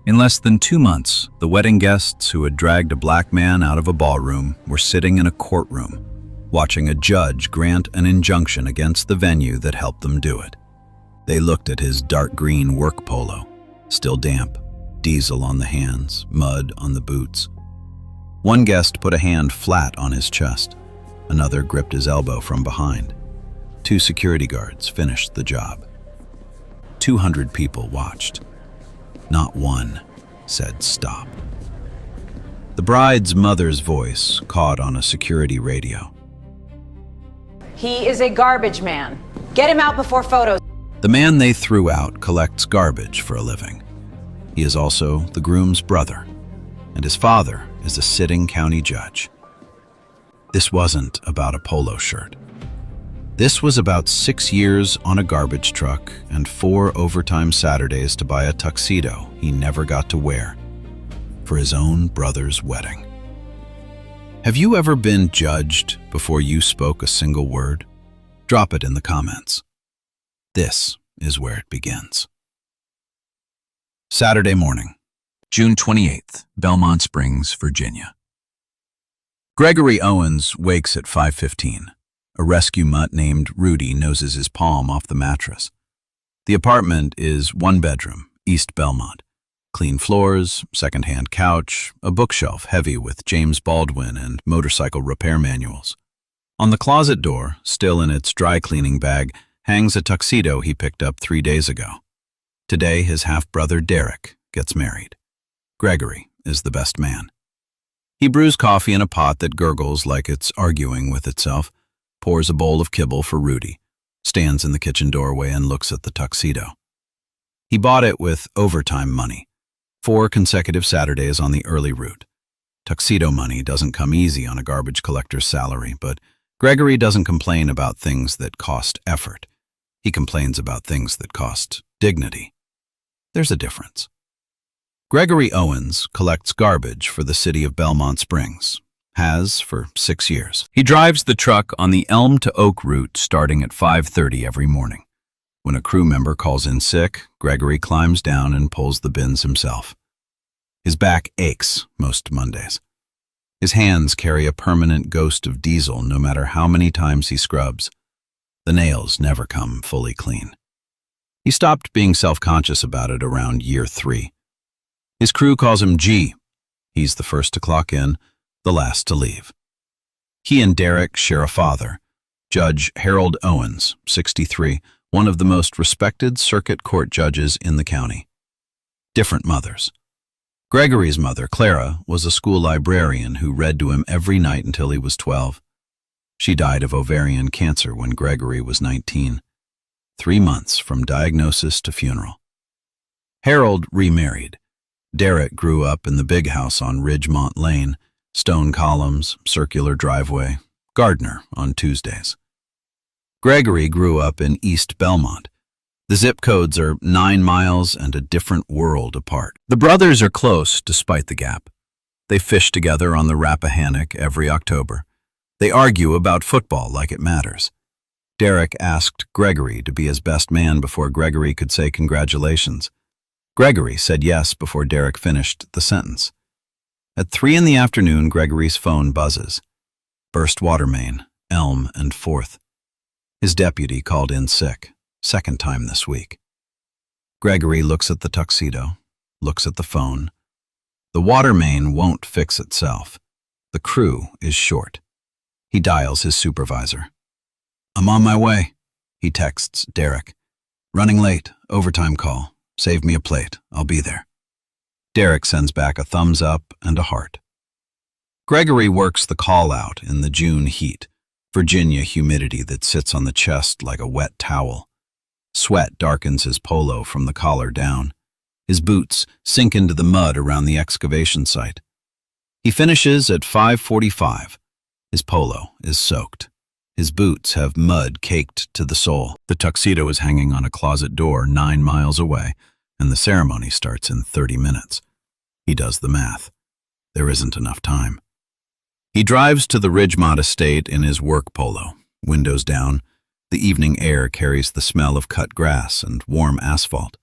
In less than 2 months, the wedding guests who had dragged a black man out of a ballroom were sitting in a courtroom, watching a judge grant an injunction against the venue that helped them do it. They looked at his dark green work polo, still damp, diesel on the hands, mud on the boots. One guest put a hand flat on his chest. Another gripped his elbow from behind. 2 security guards finished the job. 200 people watched. Not one said stop. The bride's mother's voice caught on a security radio. He is a garbage man. Get him out before photos. The man they threw out collects garbage for a living. He is also the groom's brother, and his father is a sitting county judge. This wasn't about a polo shirt. This was about 6 years on a garbage truck and 4 overtime Saturdays to buy a tuxedo he never got to wear for his own brother's wedding. Have you ever been judged before you spoke a single word? Drop it in the comments. This is where it begins. Saturday morning, June 28th, Belmont Springs, Virginia. Gregory Owens wakes at 5:15. A rescue mutt named Rudy noses his palm off the mattress. The apartment is 1 bedroom, East Belmont. Clean floors, second-hand couch, a bookshelf heavy with James Baldwin and motorcycle repair manuals. On the closet door, still in its dry cleaning bag, hangs a tuxedo he picked up 3 days ago. Today, his half-brother Derek gets married. Gregory is the best man. He brews coffee in a pot that gurgles like it's arguing with itself, pours a bowl of kibble for Rudy, stands in the kitchen doorway and looks at the tuxedo. He bought it with overtime money, 4 consecutive Saturdays on the early route. Tuxedo money doesn't come easy on a garbage collector's salary, but Gregory doesn't complain about things that cost effort. He complains about things that cost dignity. There's a difference. Gregory Owens collects garbage for the city of Belmont Springs. Has for 6 years. He drives the truck on the Elm to Oak route starting at 5:30 every morning. When a crew member calls in sick, Gregory climbs down and pulls the bins himself. His back aches most Mondays. His hands carry a permanent ghost of diesel no matter how many times he scrubs. The nails never come fully clean. He stopped being self-conscious about it around year 3. His crew calls him G. He's the first to clock in, the last to leave. He and Derek share a father, Judge Harold Owens, 63, one of the most respected circuit court judges in the county. Different mothers. Gregory's mother, Clara, was a school librarian who read to him every night until he was 12. She died of ovarian cancer when Gregory was 19, 3 months from diagnosis to funeral. Harold remarried. Derek grew up in the big house on Ridgemont Lane, stone columns, circular driveway, gardener on Tuesdays. Gregory grew up in East Belmont. The zip codes are 9 miles and a different world apart. The brothers are close despite the gap. They fish together on the Rappahannock every October. They argue about football like it matters. Derek asked Gregory to be his best man before Gregory could say congratulations. Gregory said yes before Derek finished the sentence. At 3 in the afternoon, Gregory's phone buzzes. Burst water main, Elm and 4th. His deputy called in sick, 2nd time this week. Gregory looks at the tuxedo, looks at the phone. The water main won't fix itself. The crew is short. He dials his supervisor. "I'm on my way," he texts Derek. "Running late, overtime call. Save me a plate, I'll be there." Derek sends back a thumbs up and a heart. Gregory works the call out in the June heat, Virginia humidity that sits on the chest like a wet towel. Sweat darkens his polo from the collar down. His boots sink into the mud around the excavation site. He finishes at 5:45. His polo is soaked. His boots have mud caked to the sole. The tuxedo is hanging on a closet door 9 miles away, and the ceremony starts in 30 minutes. He does the math. There isn't enough time. He drives to the Ridgemont estate in his work polo, windows down. The evening air carries the smell of cut grass and warm asphalt.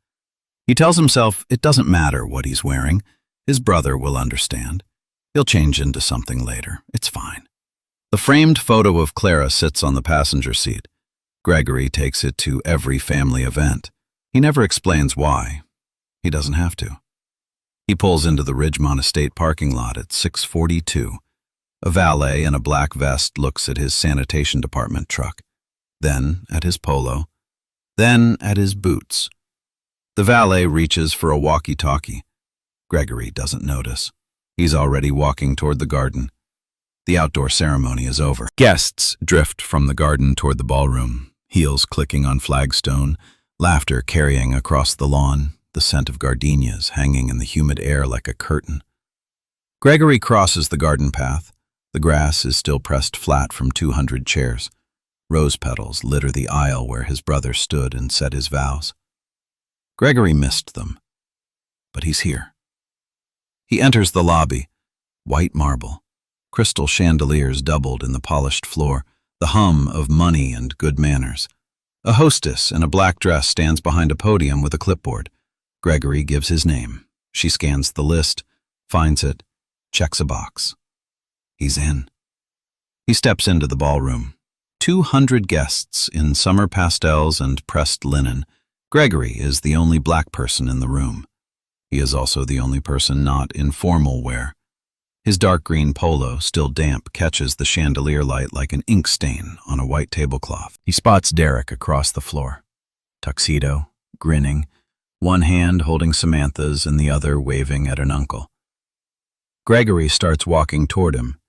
He tells himself it doesn't matter what he's wearing. His brother will understand. He'll change into something later. It's fine. The framed photo of Clara sits on the passenger seat. Gregory takes it to every family event. He never explains why. He doesn't have to. He pulls into the Ridgemont Estate parking lot at 6:42. A valet in a black vest looks at his sanitation department truck, then at his polo, then at his boots. The valet reaches for a walkie-talkie. Gregory doesn't notice. He's already walking toward the garden. The outdoor ceremony is over. Guests drift from the garden toward the ballroom, heels clicking on flagstone, laughter carrying across the lawn, the scent of gardenias hanging in the humid air like a curtain. Gregory crosses the garden path. The grass is still pressed flat from 200 chairs. Rose petals litter the aisle where his brother stood and said his vows. Gregory missed them, but he's here. He enters the lobby. White marble, crystal chandeliers doubled in the polished floor, the hum of money and good manners. A hostess in a black dress stands behind a podium with a clipboard. Gregory gives his name. She scans the list, finds it, checks a box. He's in. He steps into the ballroom. 200 guests in summer pastels and pressed linen. Gregory is the only black person in the room. He is also the only person not in formal wear. His dark green polo, still damp, catches the chandelier light like an ink stain on a white tablecloth. He spots Derek across the floor. Tuxedo, grinning, one hand holding Samantha's and the other waving at an uncle. Gregory starts walking toward him.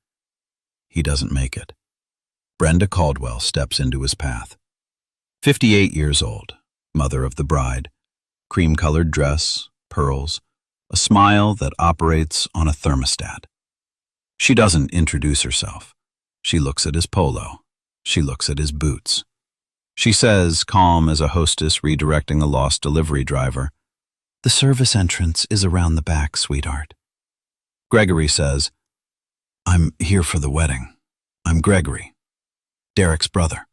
He doesn't make it. Brenda Caldwell steps into his path. 58 years old, mother of the bride, cream-colored dress, pearls, a smile that operates on a thermostat. She doesn't introduce herself. She looks at his polo. She looks at his boots. She says, calm as a hostess redirecting a lost delivery driver, "The service entrance is around the back, sweetheart." Gregory says, "I'm here for the wedding. I'm Gregory, Derek's brother."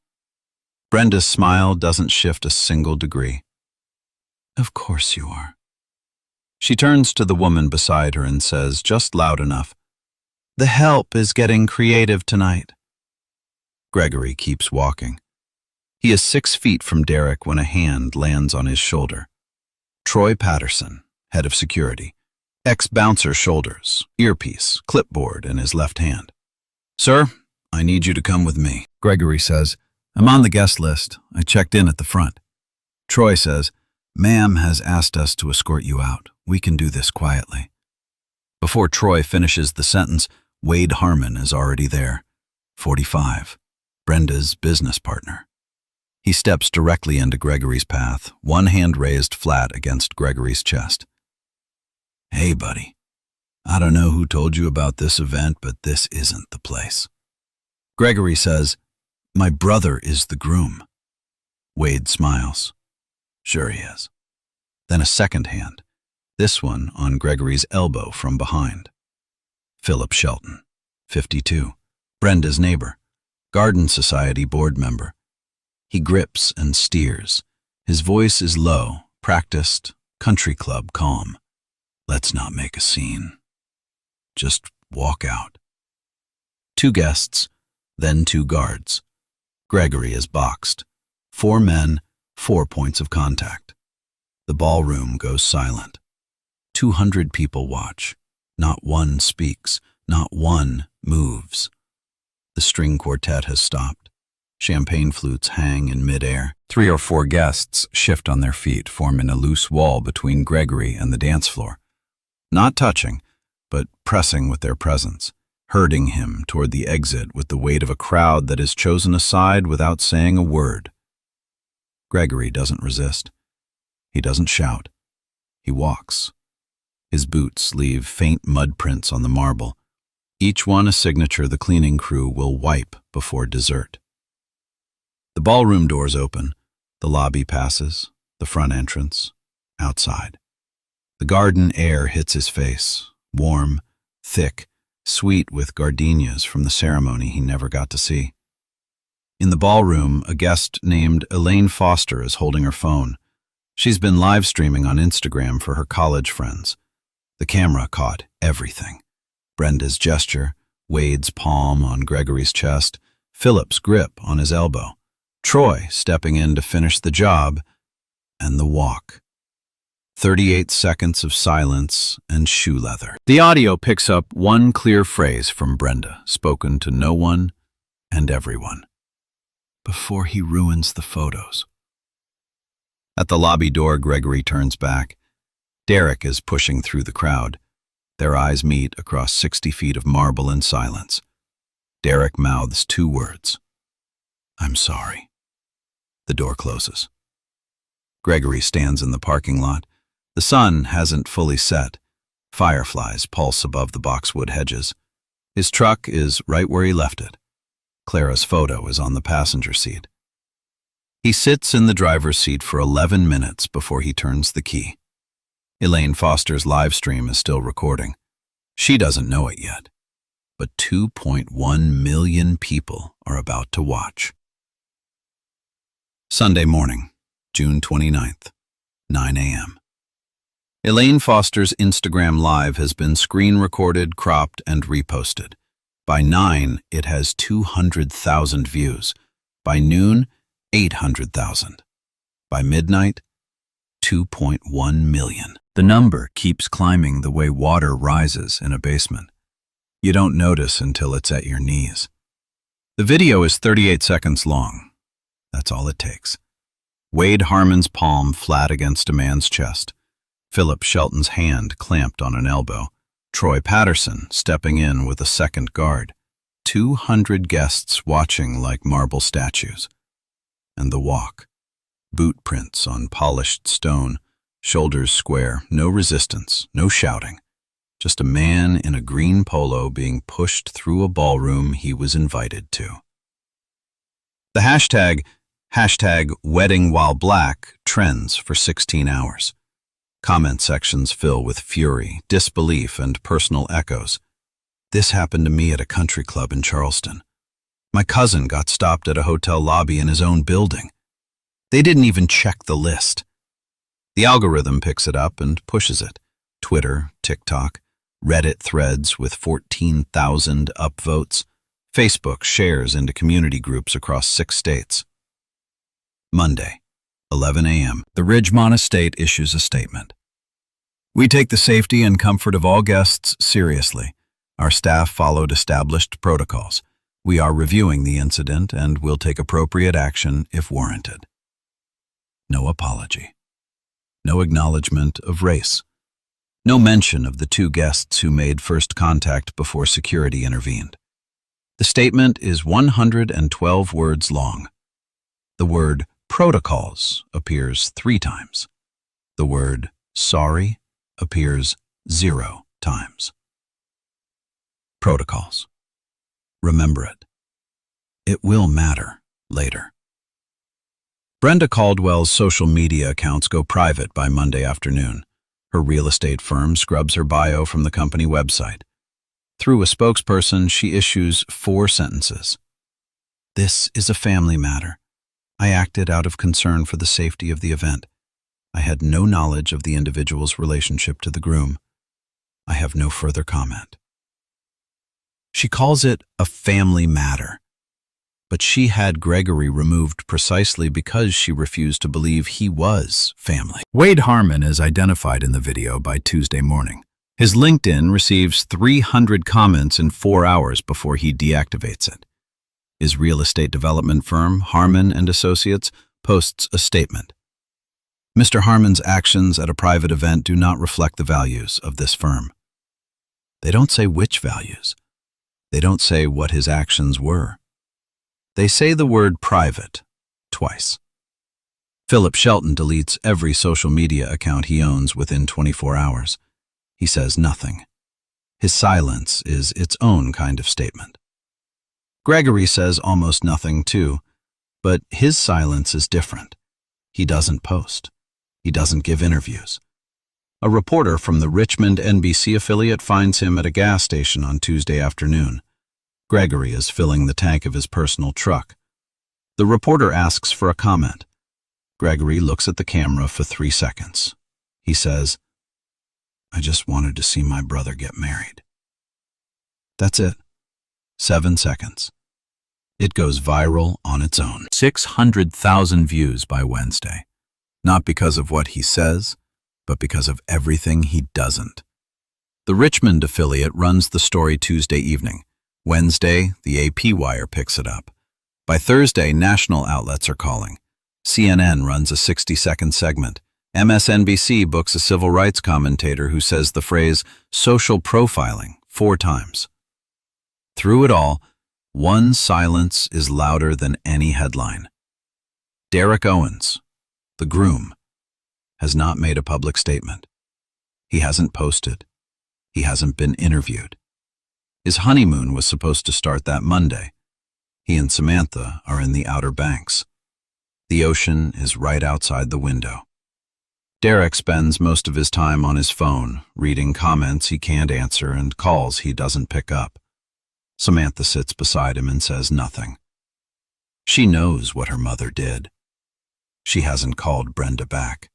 Brenda's smile doesn't shift a single degree. "Of course you are." She turns to the woman beside her and says, just loud enough, "The help is getting creative tonight." Gregory keeps walking. He is 6 feet from Derek when a hand lands on his shoulder. Troy Patterson, head of security. Ex-bouncer shoulders, earpiece, clipboard in his left hand. "Sir, I need you to come with me." Gregory says, "I'm on the guest list. I checked in at the front." Troy says, "Ma'am has asked us to escort you out. We can do this quietly." Before Troy finishes the sentence, Wade Harmon is already there, 45, Brenda's business partner. He steps directly into Gregory's path, one hand raised flat against Gregory's chest. "Hey, buddy. I don't know who told you about this event, but this isn't the place." Gregory says, "My brother is the groom." Wade smiles. "Sure he is." Then a second hand, this one on Gregory's elbow from behind. Philip Shelton, 52, Brenda's neighbor, Garden Society board member. He grips and steers. His voice is low, practiced, country club calm. "Let's not make a scene. Just walk out." 2 guests, then 2 guards. Gregory is boxed. 4 men, 4 points of contact. The ballroom goes silent. 200 people watch. Not one speaks. Not one moves. The string quartet has stopped. Champagne flutes hang in midair. 3 or 4 guests shift on their feet, forming a loose wall between Gregory and the dance floor. Not touching, but pressing with their presence, herding him toward the exit with the weight of a crowd that has chosen a side without saying a word. Gregory doesn't resist. He doesn't shout. He walks. His boots leave faint mud prints on the marble, each one a signature the cleaning crew will wipe before dessert. The ballroom doors open. The lobby passes, the front entrance, outside. The garden air hits his face, warm, thick, sweet with gardenias from the ceremony he never got to see. In the ballroom, a guest named Elaine Foster is holding her phone. She's been live streaming on Instagram for her college friends. The camera caught everything. Brenda's gesture, Wade's palm on Gregory's chest, Philip's grip on his elbow, Troy stepping in to finish the job, and the walk. 38 seconds of silence and shoe leather. The audio picks up one clear phrase from Brenda, spoken to no one and everyone. Before he ruins the photos. At the lobby door, Gregory turns back. Derek is pushing through the crowd. Their eyes meet across 60 feet of marble in silence. Derek mouths 2 words. "I'm sorry." The door closes. Gregory stands in the parking lot. The sun hasn't fully set. Fireflies pulse above the boxwood hedges. His truck is right where he left it. Clara's photo is on the passenger seat. He sits in the driver's seat for 11 minutes before he turns the key. Elaine Foster's live stream is still recording. She doesn't know it yet, but 2.1 million people are about to watch. Sunday morning, June 29th, 9 a.m. Elaine Foster's Instagram Live has been screen recorded, cropped, and reposted. By 9, it has 200,000 views. By noon, 800,000. By midnight, 2.1 million. The number keeps climbing the way water rises in a basement. You don't notice until it's at your knees. The video is 38 seconds long. That's all it takes. Wade Harmon's palm flat against a man's chest. Philip Shelton's hand clamped on an elbow. Troy Patterson stepping in with a second guard. 200 guests watching like marble statues. And the walk. Boot prints on polished stone, shoulders square, no resistance, no shouting. Just a man in a green polo being pushed through a ballroom he was invited to. The hashtag wedding while black trends for 16 hours. Comment sections fill with fury, disbelief, and personal echoes. This happened to me at a country club in Charleston. My cousin got stopped at a hotel lobby in his own building. They didn't even check the list. The algorithm picks it up and pushes it. Twitter, TikTok, Reddit threads with 14,000 upvotes. Facebook shares into community groups across 6 states. Monday, 11 a.m. The Ridgemont Estate issues a statement. We take the safety and comfort of all guests seriously. Our staff followed established protocols. We are reviewing the incident and will take appropriate action if warranted. No apology. No acknowledgement of race. No mention of the 2 guests who made first contact before security intervened. The statement is 112 words long. The word protocols appears 3 times. The word sorry appears 0 times. Protocols. Remember it. It will matter later. Brenda Caldwell's social media accounts go private by Monday afternoon. Her real estate firm scrubs her bio from the company website. Through a spokesperson, she issues 4 sentences. This is a family matter. I acted out of concern for the safety of the event. I had no knowledge of the individual's relationship to the groom. I have no further comment. She calls it a family matter, but she had Gregory removed precisely because she refused to believe he was family. Wade Harmon is identified in the video by Tuesday morning. His LinkedIn receives 300 comments in 4 hours before he deactivates it. His real estate development firm, Harmon & Associates, posts a statement. Mr. Harmon's actions at a private event do not reflect the values of this firm. They don't say which values. They don't say what his actions were. They say the word private twice. Philip Shelton deletes every social media account he owns within 24 hours. He says nothing. His silence is its own kind of statement. Gregory says almost nothing too, but his silence is different. He doesn't post. He doesn't give interviews. A reporter from the Richmond NBC affiliate finds him at a gas station on Tuesday afternoon. Gregory is filling the tank of his personal truck. The reporter asks for a comment. Gregory looks at the camera for 3 seconds. He says, "I just wanted to see my brother get married." That's it. 7 seconds. It goes viral on its own. 600,000 views by Wednesday. Not because of what he says, but because of everything he doesn't. The Richmond affiliate runs the story Tuesday evening. Wednesday, the AP wire picks it up. By Thursday, national outlets are calling. CNN runs a 60-second segment. MSNBC books a civil rights commentator who says the phrase social profiling 4 times. Through it all, one silence is louder than any headline. Derek Owens, the groom, has not made a public statement. He hasn't posted. He hasn't been interviewed. His honeymoon was supposed to start that Monday. He and Samantha are in the Outer Banks. The ocean is right outside the window. Derek spends most of his time on his phone, reading comments he can't answer and calls he doesn't pick up. Samantha sits beside him and says nothing. She knows what her mother did. She hasn't called Brenda back.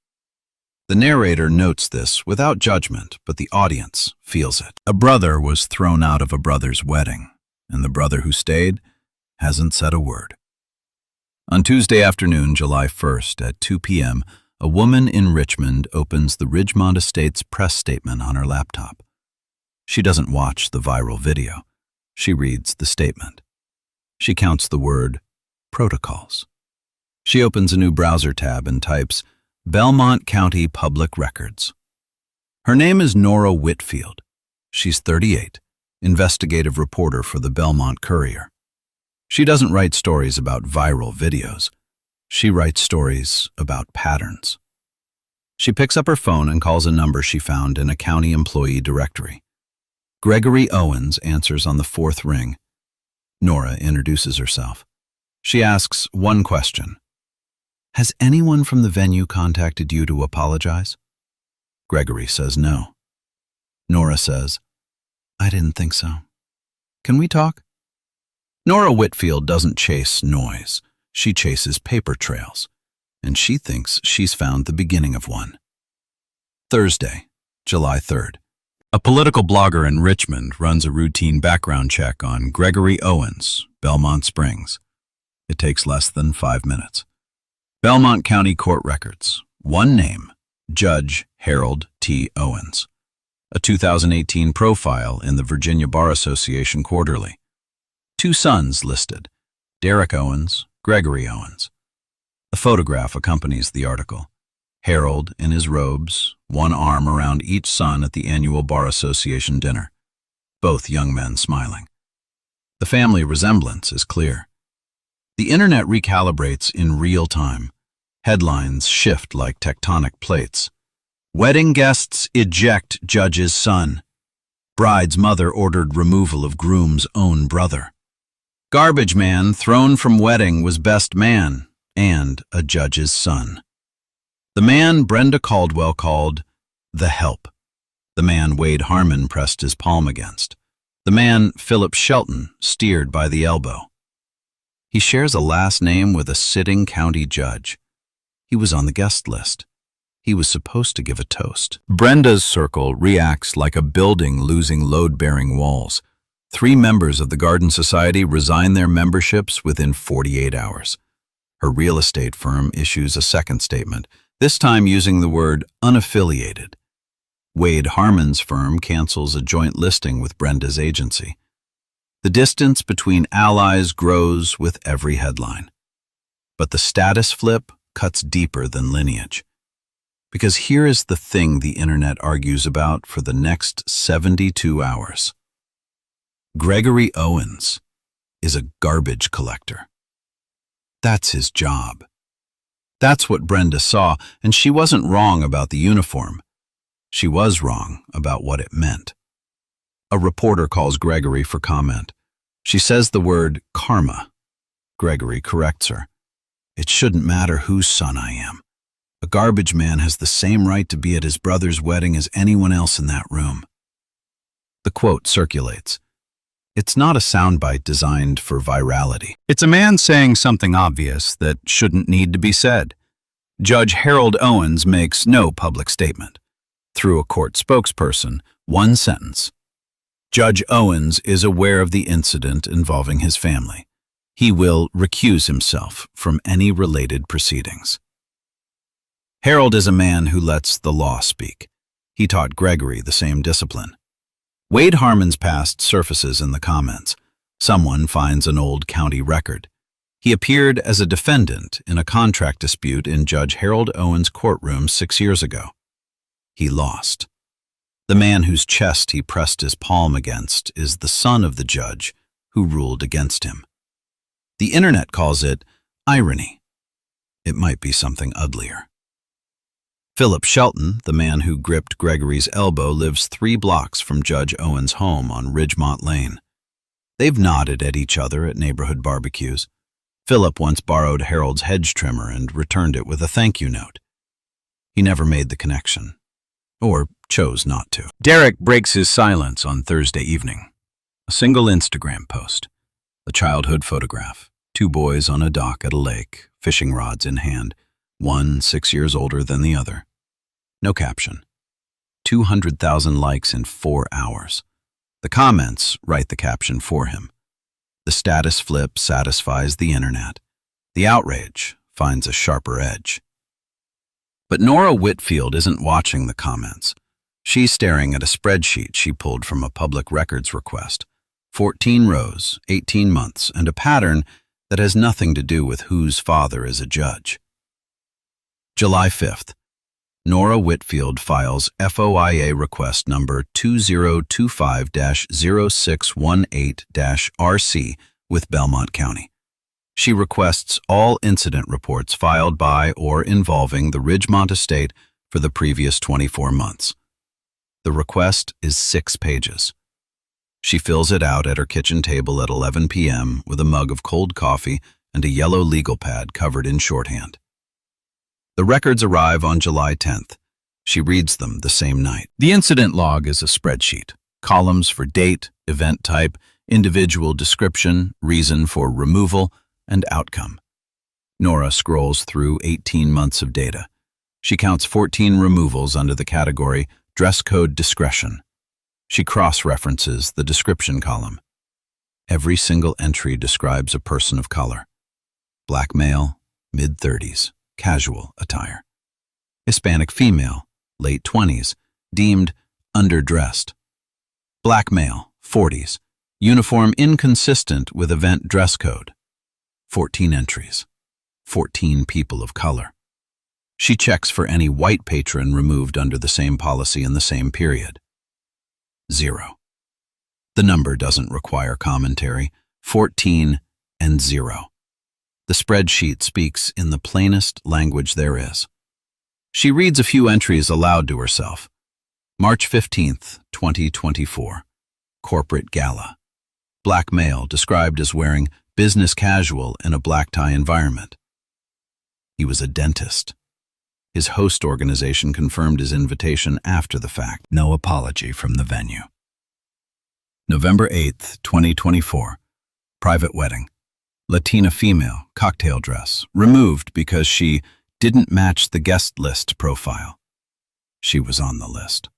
The narrator notes this without judgment, but the audience feels it. A brother was thrown out of a brother's wedding, and the brother who stayed hasn't said a word. On Tuesday afternoon, July 1st, at 2 p.m., a woman in Richmond opens the Ridgemont Estates press statement on her laptop. She doesn't watch the viral video. She reads the statement. She counts the word protocols. She opens a new browser tab and types Belmont County Public Records. Her name is Nora Whitfield. She's 38, investigative reporter for the Belmont Courier. She doesn't write stories about viral videos. She writes stories about patterns. She picks up her phone and calls a number she found in a county employee directory. Gregory Owens answers on the 4th ring. Nora introduces herself. She asks one question. Has anyone from the venue contacted you to apologize? Gregory says no. Nora says, I didn't think so. Can we talk? Nora Whitfield doesn't chase noise. She chases paper trails, and she thinks she's found the beginning of one. Thursday, July 3rd. A political blogger in Richmond runs a routine background check on Gregory Owens, Belmont Springs. It takes less than 5 minutes. Belmont County Court Records. One name, Judge Harold T. Owens. A 2018 profile in the Virginia Bar Association Quarterly. 2 sons listed, Derek Owens, Gregory Owens. A photograph accompanies the article. Harold in his robes, one arm around each son at the annual Bar Association dinner. Both young men smiling. The family resemblance is clear. The internet recalibrates in real time. Headlines shift like tectonic plates. Wedding guests eject judge's son. Bride's mother ordered removal of groom's own brother. Garbage man thrown from wedding was best man and a judge's son. The man Brenda Caldwell called the help. The man Wade Harmon pressed his palm against. The man Philip Shelton steered by the elbow. He shares a last name with a sitting county judge. He was on the guest list. He was supposed to give a toast. Brenda's circle reacts like a building losing load-bearing walls. 3 members of the Garden Society resign their memberships within 48 hours. Her real estate firm issues a second statement, this time using the word unaffiliated. Wade Harmon's firm cancels a joint listing with Brenda's agency. The distance between allies grows with every headline. But the status flip cuts deeper than lineage. Because here is the thing the internet argues about for the next 72 hours. Gregory Owens is a garbage collector. That's his job. That's what Brenda saw, and she wasn't wrong about the uniform. She was wrong about what it meant. A reporter calls Gregory for comment. She says the word karma. Gregory corrects her. It shouldn't matter whose son I am. A garbage man has the same right to be at his brother's wedding as anyone else in that room. The quote circulates. It's not a soundbite designed for virality. It's a man saying something obvious that shouldn't need to be said. Judge Harold Owens makes no public statement. Through a court spokesperson, one sentence. Judge Owens is aware of the incident involving his family. He will recuse himself from any related proceedings. Harold is a man who lets the law speak. He taught Gregory the same discipline. Wade Harmon's past surfaces in the comments. Someone finds an old county record. He appeared as a defendant in a contract dispute in Judge Harold Owens' courtroom 6 years ago. He lost. The man whose chest he pressed his palm against is the son of the judge who ruled against him. The internet calls it irony. It might be something uglier. Philip Shelton, the man who gripped Gregory's elbow, lives 3 blocks from Judge Owens' home on Ridgemont Lane. They've nodded at each other at neighborhood barbecues. Philip once borrowed Harold's hedge trimmer and returned it with a thank you note. He never made the connection, or chose not to. Derek breaks his silence on Thursday evening. A single Instagram post. A childhood photograph. 2 boys on a dock at a lake, fishing rods in hand. One 6 years older than the other. No caption. 200,000 likes in 4 hours. The comments write the caption for him. The status flip satisfies the internet. The outrage finds a sharper edge. But Nora Whitfield isn't watching the comments. She's staring at a spreadsheet she pulled from a public records request. 14 rows, 18 months, and a pattern that has nothing to do with whose father is a judge. July 5th. Nora Whitfield files FOIA request number 2025-0618-RC with Belmont County. She requests all incident reports filed by or involving the Ridgemont estate for the previous 24 months. The request is 6 pages. She fills it out at her kitchen table at 11 p.m. with a mug of cold coffee and a yellow legal pad covered in shorthand. The records arrive on July 10th. She reads them the same night. The incident log is a spreadsheet. Columns for date, event type, individual description, reason for removal, and outcome. Nora scrolls through 18 months of data. She counts 14 removals under the category Dress Code Discretion. She cross-references the description column. Every single entry describes a person of color. Black male, mid-30s. Casual attire. Hispanic female, late 20s, deemed underdressed. Black male, 40s, uniform inconsistent with event dress code. 14 entries. 14 people of color. She checks for any white patron removed under the same policy in the same period. 0. The number doesn't require commentary. 14 and 0. The spreadsheet speaks in the plainest language there is. She reads a few entries aloud to herself. March 15th, 2024. Corporate gala. Black male described as wearing business casual in a black tie environment. He was a dentist. His host organization confirmed his invitation after the fact. No apology from the venue. November 8th, 2024. Private wedding. Latina female, cocktail dress, removed because she didn't match the guest list profile. She was on the list.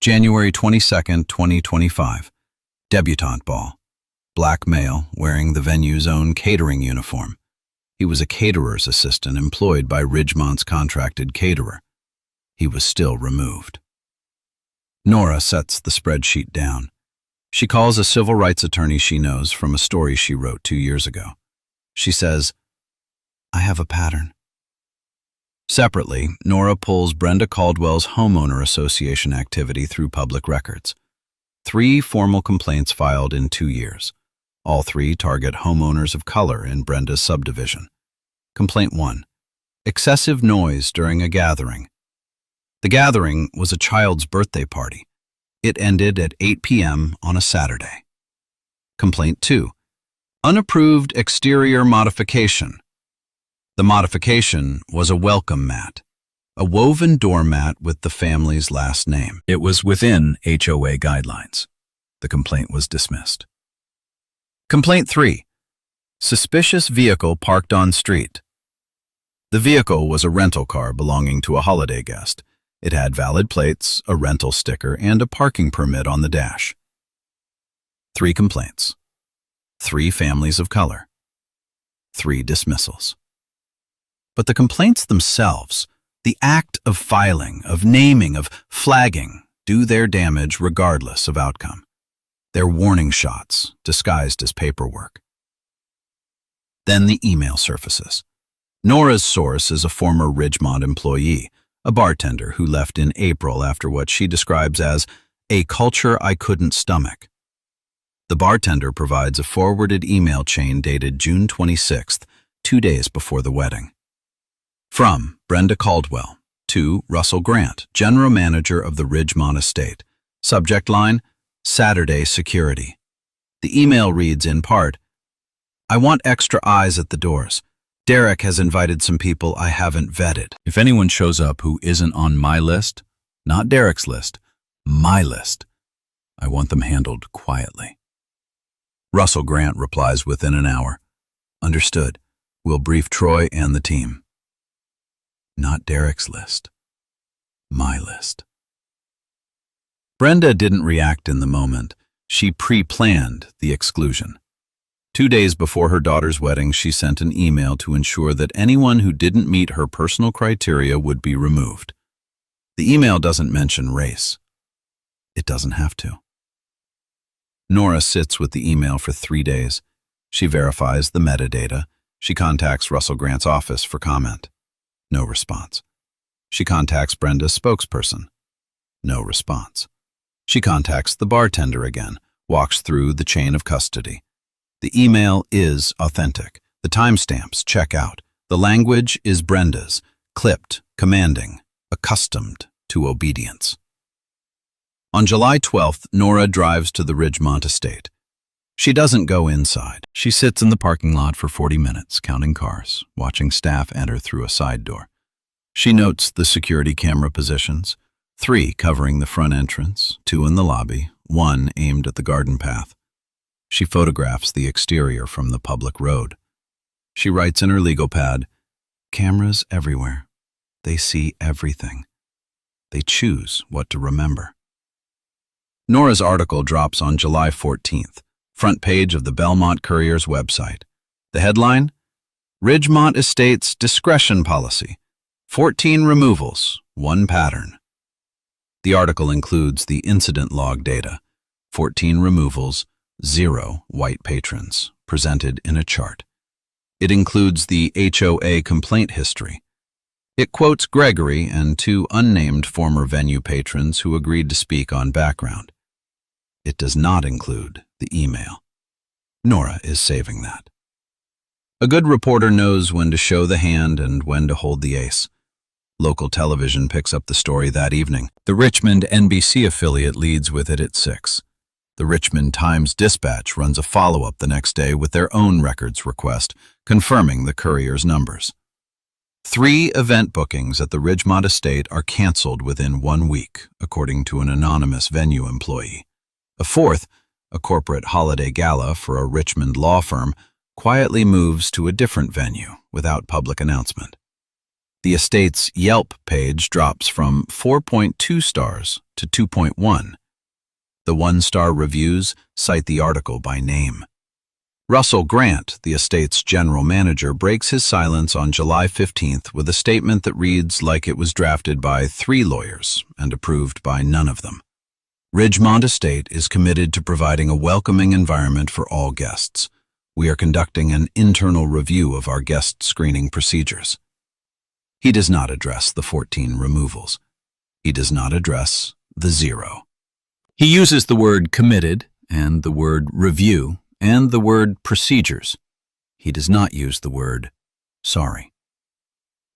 January 22nd, 2025. Debutante ball. Black male wearing the venue's own catering uniform. He was a caterer's assistant employed by Ridgemont's contracted caterer. He was still removed. Nora sets the spreadsheet down. She calls a civil rights attorney she knows from a story she wrote 2 years ago. She says, "I have a pattern." Separately, Nora pulls Brenda Caldwell's homeowner association activity through public records. 3 formal complaints filed in 2 years. All 3 target homeowners of color in Brenda's subdivision. Complaint 1. Excessive noise during a gathering. The gathering was a child's birthday party. It ended at 8 p.m. on a Saturday. Complaint 2. Unapproved exterior modification. The modification was a welcome mat, a woven doormat with the family's last name. It was within HOA guidelines. The complaint was dismissed. Complaint 3. Suspicious vehicle parked on street. The vehicle was a rental car belonging to a holiday guest. It had valid plates, a rental sticker, and a parking permit on the dash. 3 complaints. 3 families of color. 3 dismissals. But the complaints themselves, the act of filing, of naming, of flagging, do their damage regardless of outcome. They're warning shots, disguised as paperwork. Then the email surfaces. Nora's source is a former Ridgemont employee, a bartender who left in April after what she describes as a culture I couldn't stomach. The bartender provides a forwarded email chain dated June 26th, 2 days before the wedding. From Brenda Caldwell to Russell Grant, General Manager of the Ridgemont Estate. Subject line, Saturday Security. The email reads in part, I want extra eyes at the doors. Derek has invited some people I haven't vetted. If anyone shows up who isn't on my list, not Derek's list, my list, I want them handled quietly. Russell Grant replies within an hour. Understood. We'll brief Troy and the team. Not Derek's list. My list. Brenda didn't react in the moment. She pre-planned the exclusion. 2 days before her daughter's wedding, she sent an email to ensure that anyone who didn't meet her personal criteria would be removed. The email doesn't mention race. It doesn't have to. Nora sits with the email for 3 days. She verifies the metadata. She contacts Russell Grant's office for comment. No response. She contacts Brenda's spokesperson. No response. She contacts the bartender again, walks through the chain of custody. The email is authentic. The timestamps check out. The language is Brenda's, clipped, commanding, accustomed to obedience. On July 12th, Nora drives to the Ridgemont estate. She doesn't go inside. She sits in the parking lot for 40 minutes, counting cars, watching staff enter through a side door. She notes the security camera positions, 3 covering the front entrance, 2 in the lobby, 1 aimed at the garden path. She photographs the exterior from the public road. She writes in her legal pad, cameras everywhere. They see everything. They choose what to remember. Nora's article drops on July 14th, front page of the Belmont Courier's website. The headline, Ridgemont Estate's Discretion Policy, 14 removals, 1 pattern. The article includes the incident log data, 14 removals, 0 white patrons, presented in a chart. It includes the HOA complaint history. It quotes Gregory and 2 unnamed former venue patrons who agreed to speak on background. It does not include the email. Nora is saving that. A good reporter knows when to show the hand and when to hold the ace. Local television picks up the story that evening. The Richmond NBC affiliate leads with it at 6. The Richmond Times-Dispatch runs a follow-up the next day with their own records request, confirming the Courier's numbers. 3 event bookings at the Ridgemont estate are canceled within 1 week, according to an anonymous venue employee. A 4th, a corporate holiday gala for a Richmond law firm, quietly moves to a different venue without public announcement. The estate's Yelp page drops from 4.2 stars to 2.1. The 1-star reviews cite the article by name. Russell Grant, the estate's general manager, breaks his silence on July 15th with a statement that reads like it was drafted by 3 lawyers and approved by none of them. Ridgemont Estate is committed to providing a welcoming environment for all guests. We are conducting an internal review of our guest screening procedures. He does not address the 14 removals. He does not address the 0. He uses the word committed and the word review and the word procedures. He does not use the word sorry.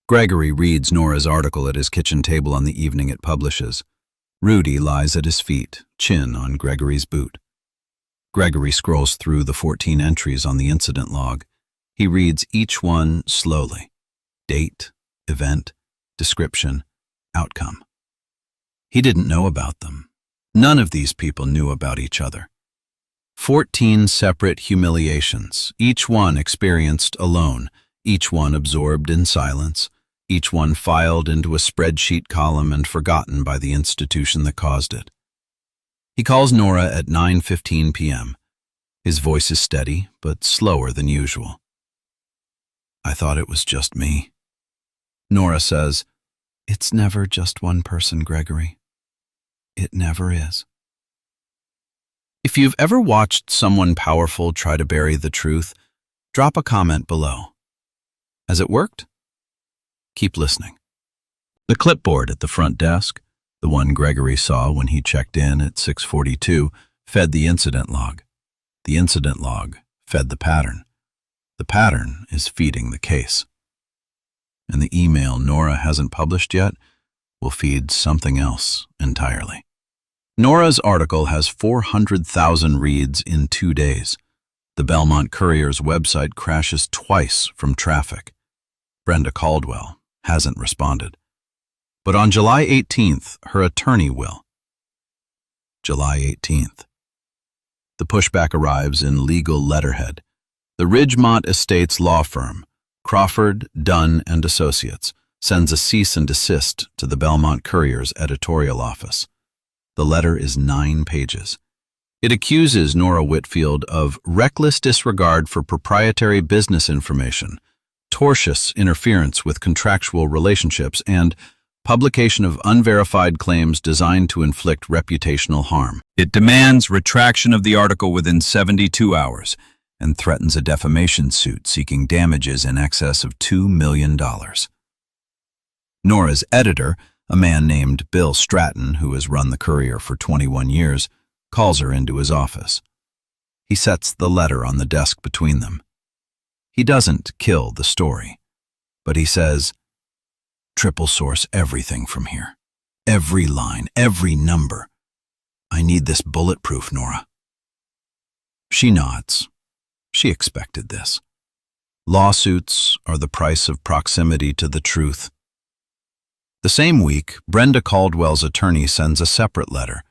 Gregory reads Nora's article at his kitchen table on the evening it publishes. Rudy lies at his feet, chin on Gregory's boot. Gregory scrolls through the 14 entries on the incident log. He reads each one slowly. Date, event, description, outcome. He didn't know about them. None of these people knew about each other. 14 separate humiliations, each one experienced alone, each one absorbed in silence, each one filed into a spreadsheet column and forgotten by the institution that caused it. He calls Nora at 9:15 p.m. His voice is steady, but slower than usual. "I thought it was just me." Nora says, "It's never just one person, Gregory. It never is." If you've ever watched someone powerful try to bury the truth, drop a comment below. Has it worked? Keep listening. The clipboard at the front desk, the one Gregory saw when he checked in at 6:42, fed the incident log. The incident log fed the pattern. The pattern is feeding the case. And the email Nora hasn't published yet will feed something else entirely. Nora's article has 400,000 reads in 2 days. The Belmont Courier's website crashes twice from traffic. Brenda Caldwell hasn't responded. But on July 18th, her attorney will. July 18th. The pushback arrives in legal letterhead. The Ridgemont Estates law firm, Crawford, Dunn and Associates, sends a cease and desist to the Belmont Courier's editorial office. The letter is 9 pages. It accuses Nora Whitfield of reckless disregard for proprietary business information, tortious interference with contractual relationships, and publication of unverified claims designed to inflict reputational harm. It demands retraction of the article within 72 hours and threatens a defamation suit seeking damages in excess of $2 million. Nora's editor, a man named Bill Stratton, who has run the Courier for 21 years, calls her into his office. He sets the letter on the desk between them. He doesn't kill the story, but he says, "Triple source everything from here. Every line, every number. I need this bulletproof, Nora." She nods. She expected this. Lawsuits are the price of proximity to the truth. The same week, Brenda Caldwell's attorney sends a separate letter,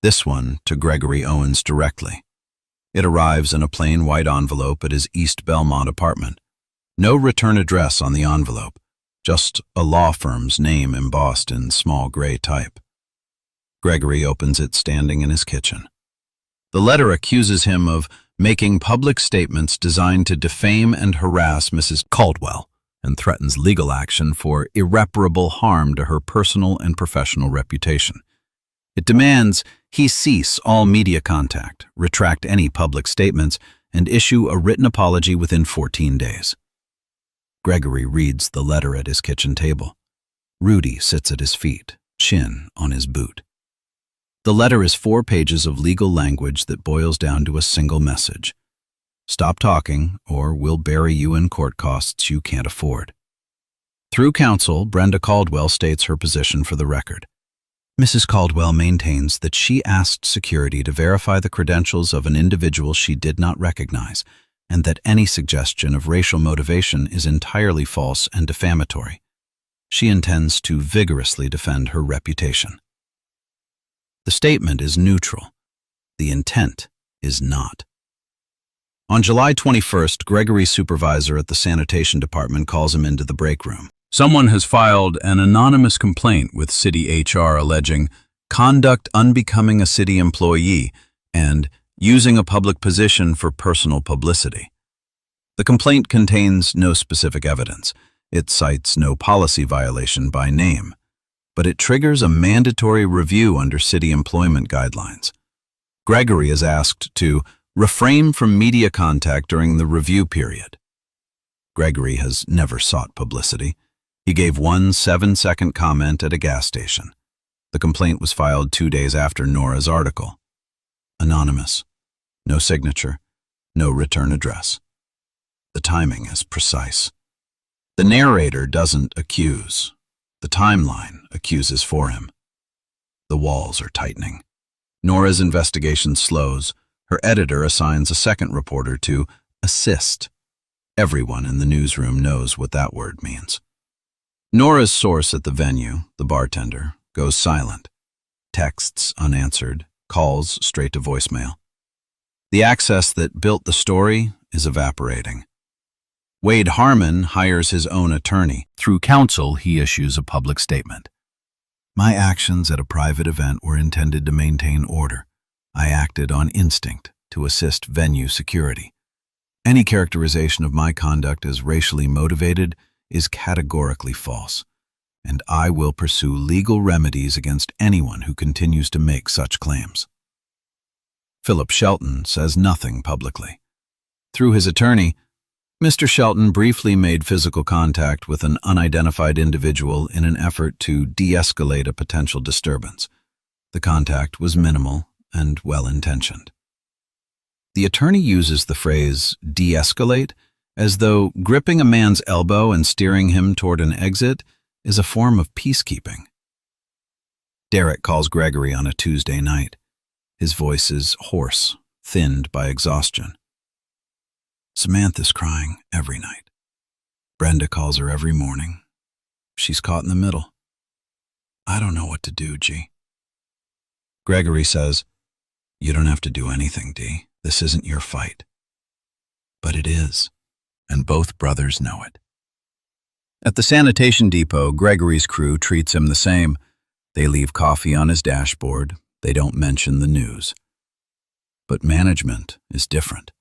this one to Gregory Owens directly. It arrives in a plain white envelope at his East Belmont apartment. No return address on the envelope, just a law firm's name embossed in small gray type. Gregory opens it standing in his kitchen. The letter accuses him of making public statements designed to defame and harass Mrs. Caldwell, and threatens legal action for irreparable harm to her personal and professional reputation. It demands he cease all media contact, retract any public statements, and issue a written apology within 14 days. Gregory reads the letter at his kitchen table. Rudy sits at his feet, chin on his boot. The letter is 4 pages of legal language that boils down to a single message. Stop talking, or we'll bury you in court costs you can't afford. Through counsel, Brenda Caldwell states her position for the record. Mrs. Caldwell maintains that she asked security to verify the credentials of an individual she did not recognize, and that any suggestion of racial motivation is entirely false and defamatory. She intends to vigorously defend her reputation. The statement is neutral. The intent is not. On July 21st, Gregory's supervisor at the sanitation department calls him into the break room. Someone has filed an anonymous complaint with city HR alleging conduct unbecoming a city employee and using a public position for personal publicity. The complaint contains no specific evidence. It cites no policy violation by name, but it triggers a mandatory review under city employment guidelines. Gregory is asked to refrain from media contact during the review period. Gregory has never sought publicity. He gave one 7-second comment at a gas station. The complaint was filed 2 days after Nora's article. Anonymous. No signature. No return address. The timing is precise. The narrator doesn't accuse. The timeline accuses for him. The walls are tightening. Nora's investigation slows. Her editor assigns a second reporter to assist. Everyone in the newsroom knows what that word means. Nora's source at the venue, the bartender, goes silent. Texts unanswered, calls straight to voicemail. The access that built the story is evaporating. Wade Harmon hires his own attorney. Through counsel, he issues a public statement. My actions at a private event were intended to maintain order. I acted on instinct to assist venue security. Any characterization of my conduct as racially motivated is categorically false, and I will pursue legal remedies against anyone who continues to make such claims. Philip Shelton says nothing publicly. Through his attorney, Mr. Shelton briefly made physical contact with an unidentified individual in an effort to de-escalate a potential disturbance. The contact was minimal and well-intentioned. The attorney uses the phrase de-escalate as though gripping a man's elbow and steering him toward an exit is a form of peacekeeping. Derek calls Gregory on a Tuesday night. His voice is hoarse, thinned by exhaustion. Samantha's crying every night. Brenda calls her every morning. She's caught in the middle. I don't know what to do, G. Gregory says, You don't have to do anything, D. This isn't your fight. But it is, and both brothers know it. At the sanitation depot, Gregory's crew treats him the same. They leave coffee on his dashboard. They don't mention the news. But management is different.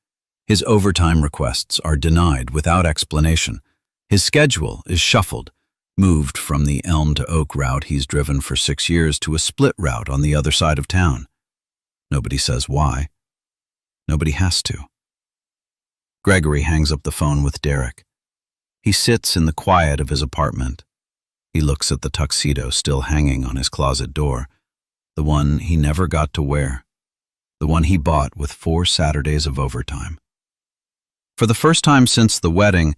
His overtime requests are denied without explanation. His schedule is shuffled, moved from the Elm to Oak route he's driven for 6 years to a split route on the other side of town. Nobody says why. Nobody has to. Gregory hangs up the phone with Derek. He sits in the quiet of his apartment. He looks at the tuxedo still hanging on his closet door, the one he never got to wear, the one he bought with 4 Saturdays of overtime. For the first time since the wedding,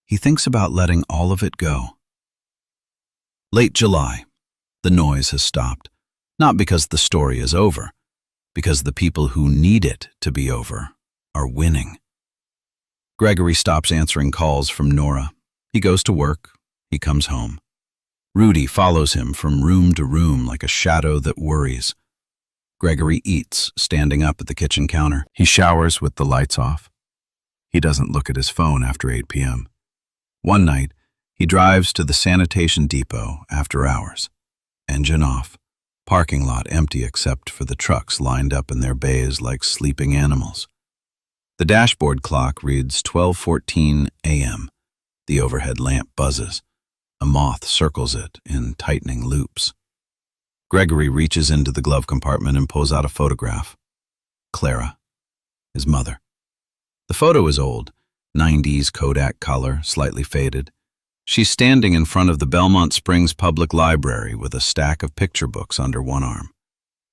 he thinks about letting all of it go. Late July. The noise has stopped, not because the story is over, because the people who need it to be over are winning. Gregory stops answering calls from Nora. He goes to work. He comes home. Rudy follows him from room to room like a shadow that worries. Gregory eats, standing up at the kitchen counter. He showers with the lights off. He doesn't look at his phone after 8 p.m. One night, he drives to the sanitation depot after hours. Engine off. Parking lot empty except for the trucks lined up in their bays like sleeping animals. The dashboard clock reads 12:14 a.m. The overhead lamp buzzes. A moth circles it in tightening loops. Gregory reaches into the glove compartment and pulls out a photograph. Clara, his mother. The photo is old, 90s Kodak color, slightly faded. She's standing in front of the Belmont Springs Public Library with a stack of picture books under one arm.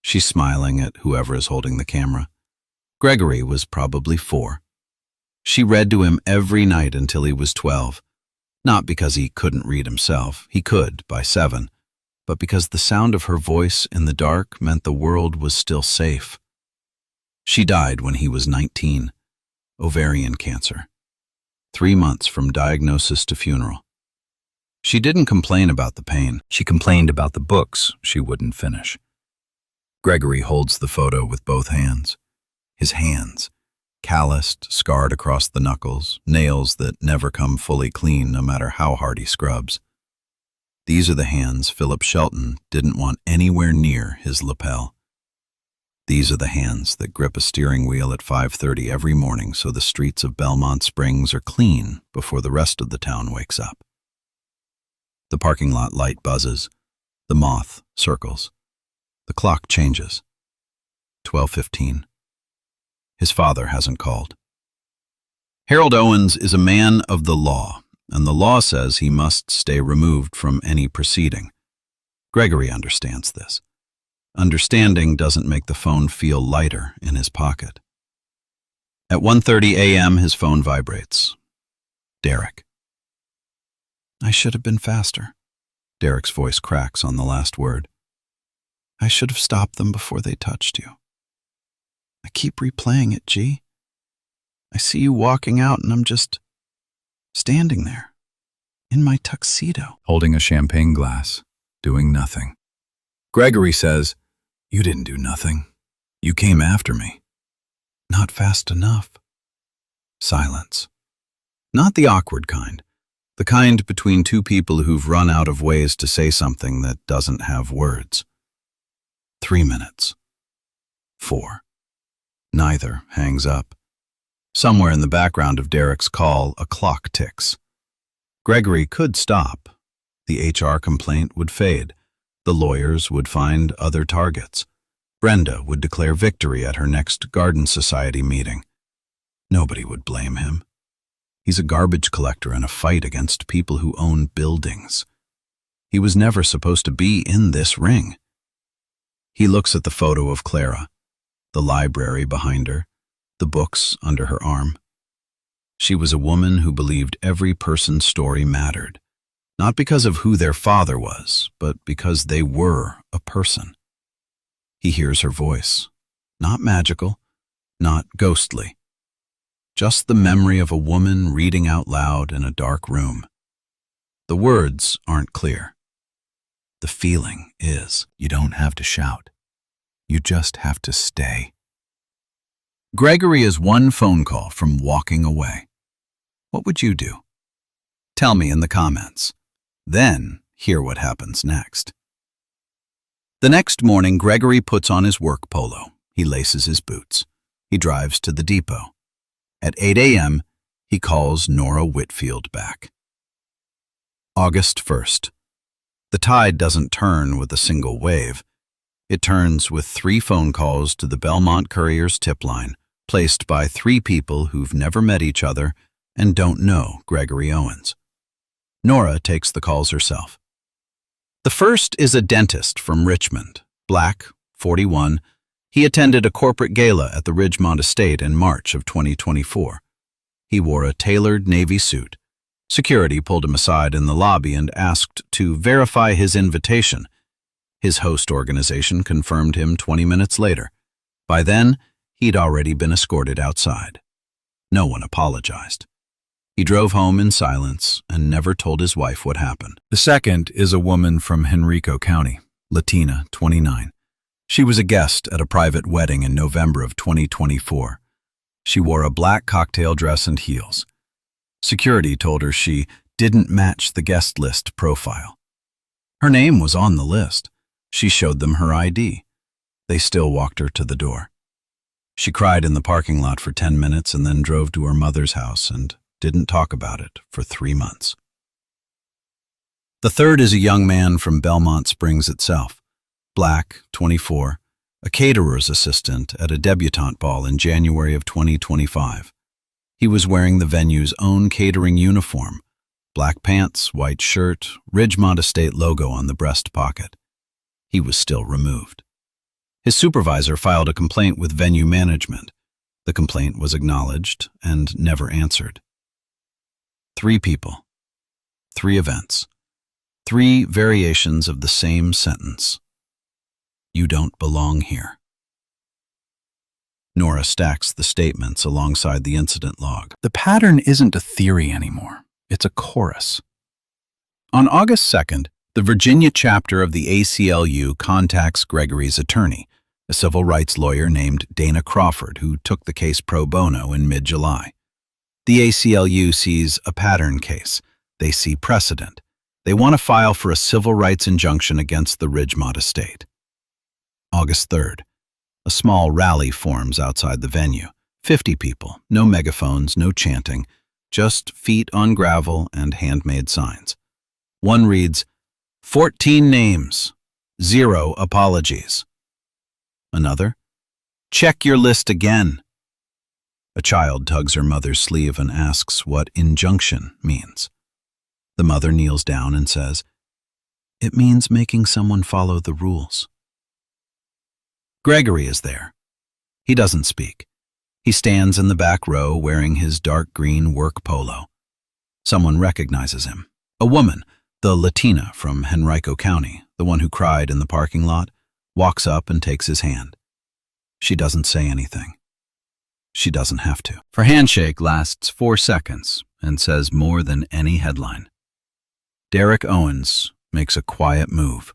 She's smiling at whoever is holding the camera. Gregory was probably 4. She read to him every night until he was 12. Not because he couldn't read himself, he could by 7, but because the sound of her voice in the dark meant the world was still safe. She died when he was 19. Ovarian cancer. 3 months from diagnosis to funeral. She didn't complain about the pain. She complained about the books she wouldn't finish. Gregory holds the photo with both hands. His hands, calloused, scarred across the knuckles, nails that never come fully clean no matter how hard he scrubs. These are the hands Philip Shelton didn't want anywhere near his lapel. These are the hands that grip a steering wheel at 5:30 every morning so the streets of Belmont Springs are clean before the rest of the town wakes up. The parking lot light buzzes. The moth circles. The clock changes. 12:15. His father hasn't called. Harold Owens is a man of the law, and the law says he must stay removed from any proceeding. Gregory understands this. Understanding doesn't make the phone feel lighter in his pocket. At 1:30 a.m., his phone vibrates. Derek. I should have been faster. Derek's voice cracks on the last word. I should have stopped them before they touched you. I keep replaying it, G. I see you walking out and I'm just standing there, in my tuxedo. Holding a champagne glass, doing nothing. Gregory says, You didn't do nothing. You came after me. Not fast enough. Silence. Not the awkward kind. The kind between two people who've run out of ways to say something that doesn't have words. 3 minutes. 4. Neither hangs up. Somewhere in the background of Derek's call, a clock ticks. Gregory could stop. The HR complaint would fade. The lawyers would find other targets. Brenda would declare victory at her next Garden Society meeting. Nobody would blame him. He's a garbage collector in a fight against people who own buildings. He was never supposed to be in this ring. He looks at the photo of Clara, the library behind her, the books under her arm. She was a woman who believed every person's story mattered, not because of who their father was, but because they were a person. He hears her voice, not magical, not ghostly. Just the memory of a woman reading out loud in a dark room. The words aren't clear. The feeling is. You don't have to shout. You just have to stay. Gregory is one phone call from walking away. What would you do? Tell me in the comments. Then hear what happens next. The next morning, Gregory puts on his work polo. He laces his boots. He drives to the depot. At 8 a.m., he calls Nora Whitfield back. August 1st. The tide doesn't turn with a single wave. It turns with 3 phone calls to the Belmont Courier's tip line, placed by 3 people who've never met each other and don't know Gregory Owens. Nora takes the calls herself. The first is a dentist from Richmond, black, 41. He attended a corporate gala at the Ridgemont Estate in March of 2024. He wore a tailored navy suit. Security pulled him aside in the lobby and asked to verify his invitation. His host organization confirmed him 20 minutes later. By then, he'd already been escorted outside. No one apologized. He drove home in silence and never told his wife what happened. The second is a woman from Henrico County, Latina, 29. She was a guest at a private wedding in November of 2024. She wore a black cocktail dress and heels. Security told her she didn't match the guest list profile. Her name was on the list. She showed them her ID. They still walked her to the door. She cried in the parking lot for 10 minutes and then drove to her mother's house and didn't talk about it for 3 months. The third is a young man from Belmont Springs itself. Black, 24, a caterer's assistant at a debutante ball in January of 2025. He was wearing the venue's own catering uniform, black pants, white shirt, Ridgemont Estate logo on the breast pocket. He was still removed. His supervisor filed a complaint with venue management. The complaint was acknowledged and never answered. 3 people, 3 events, 3 variations of the same sentence. You don't belong here. Nora stacks the statements alongside the incident log. The pattern isn't a theory anymore. It's a chorus. On August 2nd, the Virginia chapter of the ACLU contacts Gregory's attorney, a civil rights lawyer named Dana Crawford, who took the case pro bono in mid-July. The ACLU sees a pattern case. They see precedent. They want to file for a civil rights injunction against the Ridgemont Estate. August 3rd. A small rally forms outside the venue. 50 people, no megaphones, no chanting, just feet on gravel and handmade signs. One reads, 14 names, 0 apologies. Another, check your list again. A child tugs her mother's sleeve and asks what injunction means. The mother kneels down and says, it means making someone follow the rules. Gregory is there. He doesn't speak. He stands in the back row wearing his dark green work polo. Someone recognizes him. A woman, the Latina from Henrico County, the one who cried in the parking lot, walks up and takes his hand. She doesn't say anything. She doesn't have to. Her handshake lasts 4 seconds and says more than any headline. Derek Owens makes a quiet move.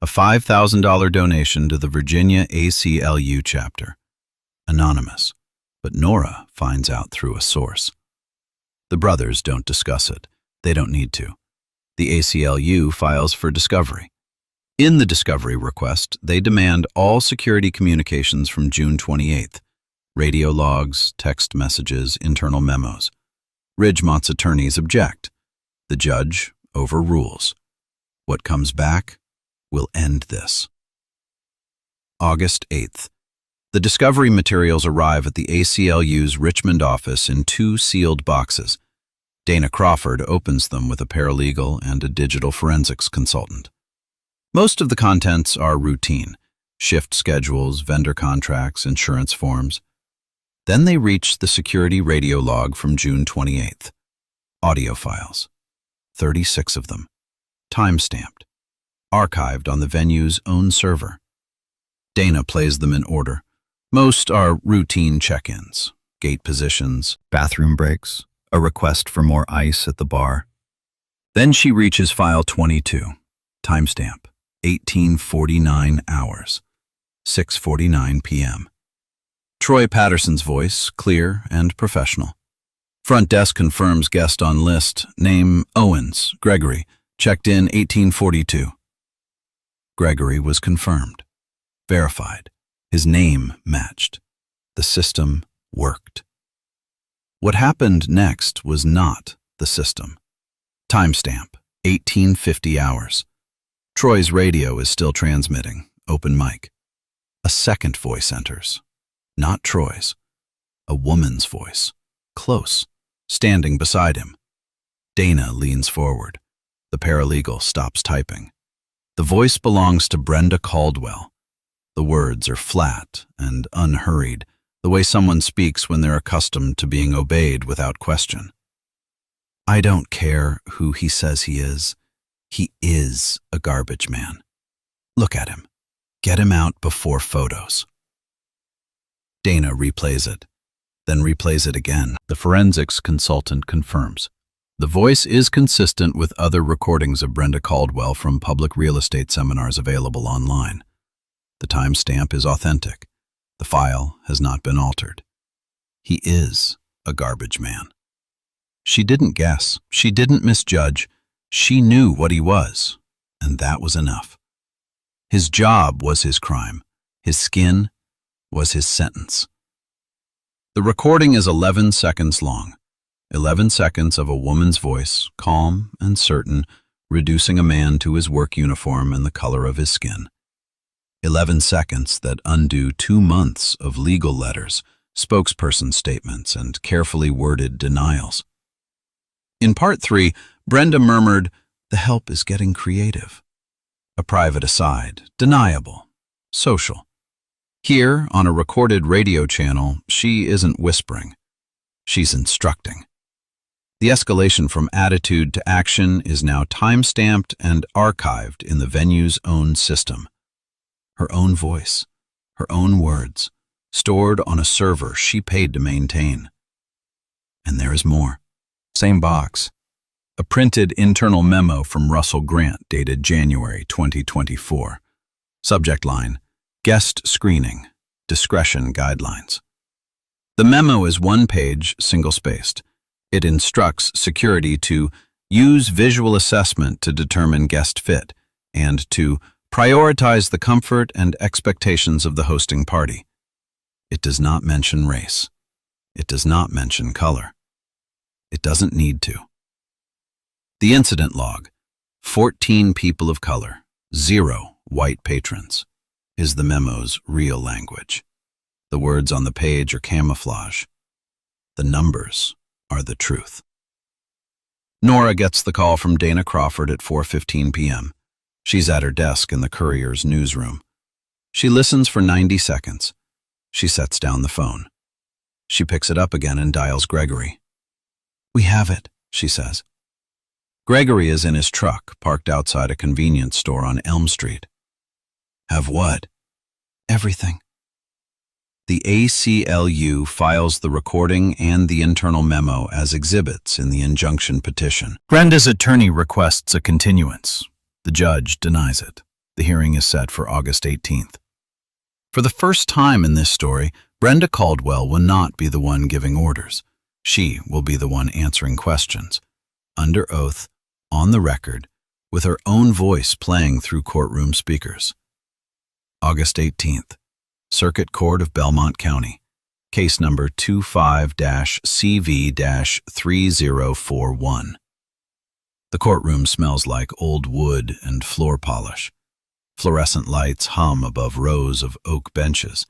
A $5,000 donation to the Virginia ACLU chapter. Anonymous, but Nora finds out through a source. The brothers don't discuss it. They don't need to. The ACLU files for discovery. In the discovery request, they demand all security communications from June 28th. Radio logs, text messages, internal memos. Ridgemont's attorneys object. The judge overrules. What comes back will end this. August 8th. The discovery materials arrive at the ACLU's Richmond office in 2 sealed boxes. Dana Crawford opens them with a paralegal and a digital forensics consultant. Most of the contents are routine: shift schedules, vendor contracts, insurance forms. Then they reach the security radio log from June 28th. Audio files, 36 of them, time-stamped, archived on the venue's own server. Dana plays them in order. Most are routine check-ins, gate positions, bathroom breaks, a request for more ice at the bar. Then she reaches file 22, timestamp, 1849 hours, 6:49 p.m. Troy Patterson's voice, clear and professional. Front desk confirms guest on list, name Owens, Gregory, checked in 1842. Gregory was confirmed, verified. His name matched. The system worked. What happened next was not the system. Timestamp, 1850 hours. Troy's radio is still transmitting, open mic. A second voice enters. Not Troy's. A woman's voice, close, standing beside him. Dana leans forward. The paralegal stops typing. The voice belongs to Brenda Caldwell. The words are flat and unhurried, the way someone speaks when they're accustomed to being obeyed without question. I don't care who he says he is. He is a garbage man. Look at him. Get him out before photos. Dana replays it, then replays it again. The forensics consultant confirms. The voice is consistent with other recordings of Brenda Caldwell from public real estate seminars available online. The timestamp is authentic. The file has not been altered. He is a garbage man. She didn't guess. She didn't misjudge. She knew what he was, and that was enough. His job was his crime. His skin was his sentence. The recording is 11 seconds long. 11 seconds of a woman's voice, calm and certain, reducing a man to his work uniform and the color of his skin. 11 seconds that undo 2 months of legal letters, spokesperson statements, and carefully worded denials. In part 3, Brenda murmured, "The help is getting creative." A private aside, deniable, social. Here, on a recorded radio channel, she isn't whispering. She's instructing. The escalation from attitude to action is now time-stamped and archived in the venue's own system. Her own voice, her own words, stored on a server she paid to maintain. And there is more. Same box. A printed internal memo from Russell Grant dated January 2024. Subject line, Guest Screening, Discretion Guidelines. The memo is 1 page, single-spaced. It instructs security to use visual assessment to determine guest fit and to prioritize the comfort and expectations of the hosting party. It does not mention race. It does not mention color. It doesn't need to. The incident log, 14 people of color, 0 white patrons, is the memo's real language. The words on the page are camouflage. The numbers are the truth. Nora gets the call from Dana Crawford at 4:15 p.m. She's at her desk in the Courier's newsroom. She listens for 90 seconds. She sets down the phone. She picks it up again and dials Gregory. "We have it," she says. Gregory is in his truck, parked outside a convenience store on Elm Street. "Have what?" "Everything." The ACLU files the recording and the internal memo as exhibits in the injunction petition. Brenda's attorney requests a continuance. The judge denies it. The hearing is set for August 18th. For the first time in this story, Brenda Caldwell will not be the one giving orders. She will be the one answering questions, under oath, on the record, with her own voice playing through courtroom speakers. August 18th, Circuit Court of Belmont County, case number 25-CV-3041. The courtroom smells like old wood and floor polish. Fluorescent lights hum above rows of oak benches.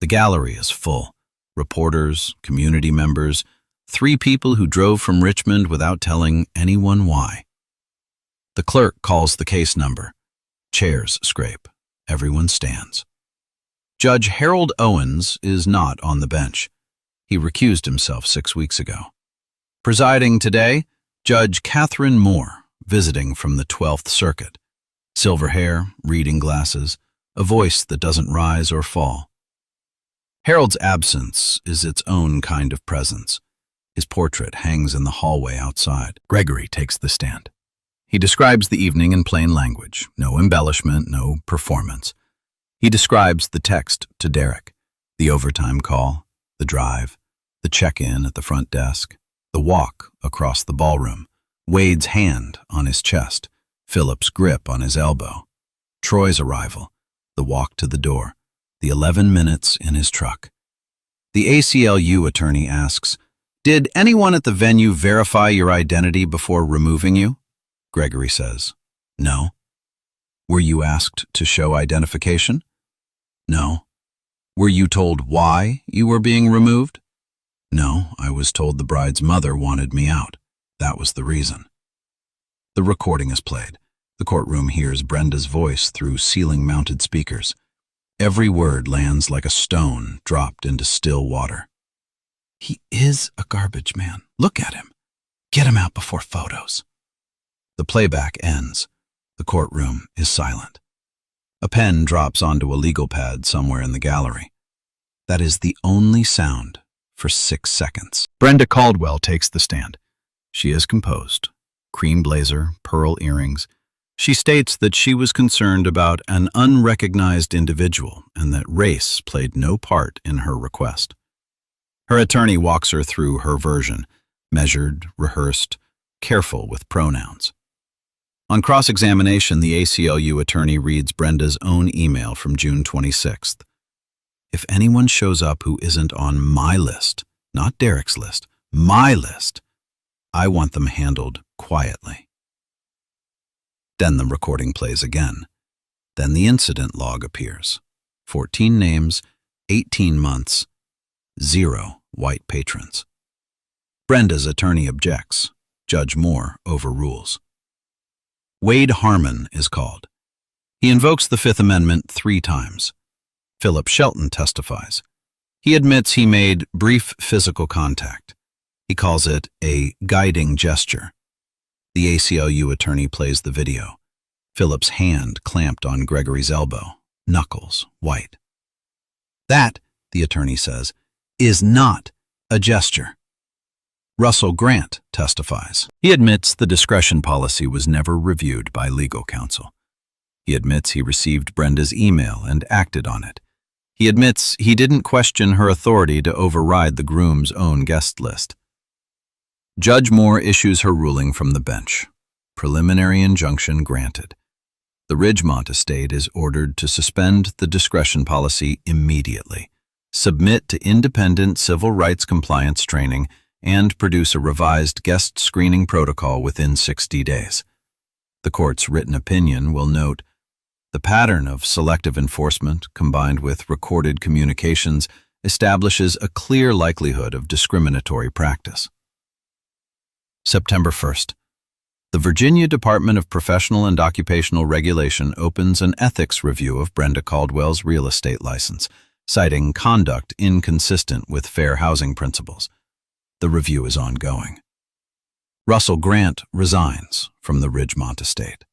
The gallery is full. Reporters, community members, 3 people who drove from Richmond without telling anyone why. The clerk calls the case number. Chairs scrape. Everyone stands. Judge Harold Owens is not on the bench. He recused himself 6 weeks ago. Presiding today, Judge Catherine Moore, visiting from the 12th Circuit. Silver hair, reading glasses, a voice that doesn't rise or fall. Harold's absence is its own kind of presence. His portrait hangs in the hallway outside. Gregory takes the stand. He describes the evening in plain language, no embellishment, no performance. He describes the text to Derek, the overtime call, the drive, the check-in at the front desk, the walk across the ballroom, Wade's hand on his chest, Philip's grip on his elbow, Troy's arrival, the walk to the door, the 11 minutes in his truck. The ACLU attorney asks, "Did anyone at the venue verify your identity before removing you?" Gregory says, "No." "Were you asked to show identification?" "No." "Were you told why you were being removed?" "No, I was told the bride's mother wanted me out. That was the reason." The recording is played. The courtroom hears Brenda's voice through ceiling-mounted speakers. Every word lands like a stone dropped into still water. "He is a garbage man. Look at him. Get him out before photos." The playback ends. The courtroom is silent. A pen drops onto a legal pad somewhere in the gallery. That is the only sound for 6 seconds. Brenda Caldwell takes the stand. She is composed. Cream blazer, pearl earrings. She states that she was concerned about an unrecognized individual and that race played no part in her request. Her attorney walks her through her version, measured, rehearsed, careful with pronouns. On cross-examination, the ACLU attorney reads Brenda's own email from June 26th. "If anyone shows up who isn't on my list, not Derek's list, my list, I want them handled quietly." Then the recording plays again. Then the incident log appears. 14 names, 18 months, 0 white patrons. Brenda's attorney objects. Judge Moore overrules. Wade Harmon is called. He invokes the Fifth Amendment 3 times. Philip Shelton testifies. He admits he made brief physical contact. He calls it a guiding gesture. The ACLU attorney plays the video. Philip's hand clamped on Gregory's elbow, knuckles white. "That," the attorney says, "is not a gesture." Russell Grant testifies. He admits the discretion policy was never reviewed by legal counsel. He admits he received Brenda's email and acted on it. He admits he didn't question her authority to override the groom's own guest list. Judge Moore issues her ruling from the bench. Preliminary injunction granted. The Ridgemont estate is ordered to suspend the discretion policy immediately, submit to independent civil rights compliance training, and produce a revised guest screening protocol within 60 days. The court's written opinion will note, "The pattern of selective enforcement combined with recorded communications establishes a clear likelihood of discriminatory practice." September 1st. The Virginia Department of Professional and Occupational Regulation opens an ethics review of Brenda Caldwell's real estate license, citing conduct inconsistent with fair housing principles. The review is ongoing. Russell Grant resigns from the Ridgemont estate.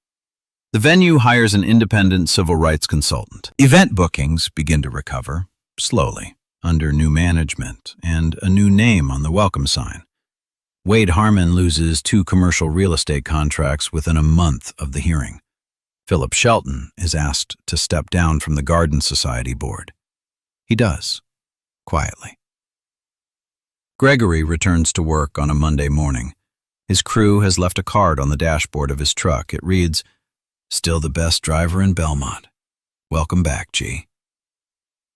The venue hires an independent civil rights consultant. Event bookings begin to recover, slowly, under new management and a new name on the welcome sign. Wade Harmon loses 2 commercial real estate contracts within a month of the hearing. Philip Shelton is asked to step down from the Garden Society board. He does, quietly. Gregory returns to work on a Monday morning. His crew has left a card on the dashboard of his truck. It reads, "Still the best driver in Belmont. Welcome back, G."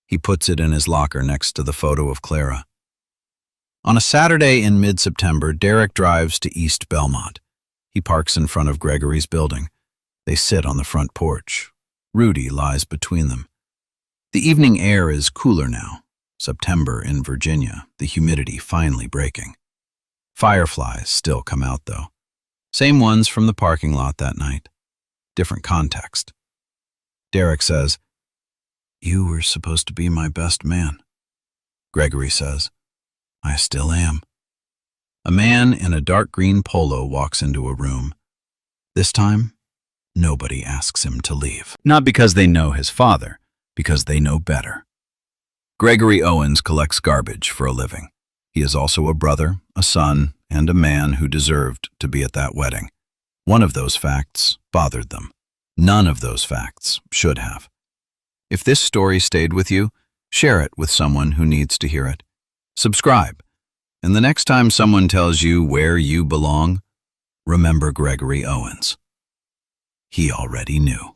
He puts it in his locker next to the photo of Clara. On a Saturday in mid-September, Derek drives to East Belmont. He parks in front of Gregory's building. They sit on the front porch. Rudy lies between them. The evening air is cooler now. September in Virginia, the humidity finally breaking. Fireflies still come out, though. Same ones from the parking lot that night. Different context. Derek says, "You were supposed to be my best man." Gregory says, "I still am." A man in a dark green polo walks into a room. This time, nobody asks him to leave. Not because they know his father, because they know better. Gregory Owens collects garbage for a living. He is also a brother, a son, and a man who deserved to be at that wedding. One of those facts bothered them. None of those facts should have. If this story stayed with you, share it with someone who needs to hear it. Subscribe, and the next time someone tells you where you belong, remember Gregory Owens. He already knew.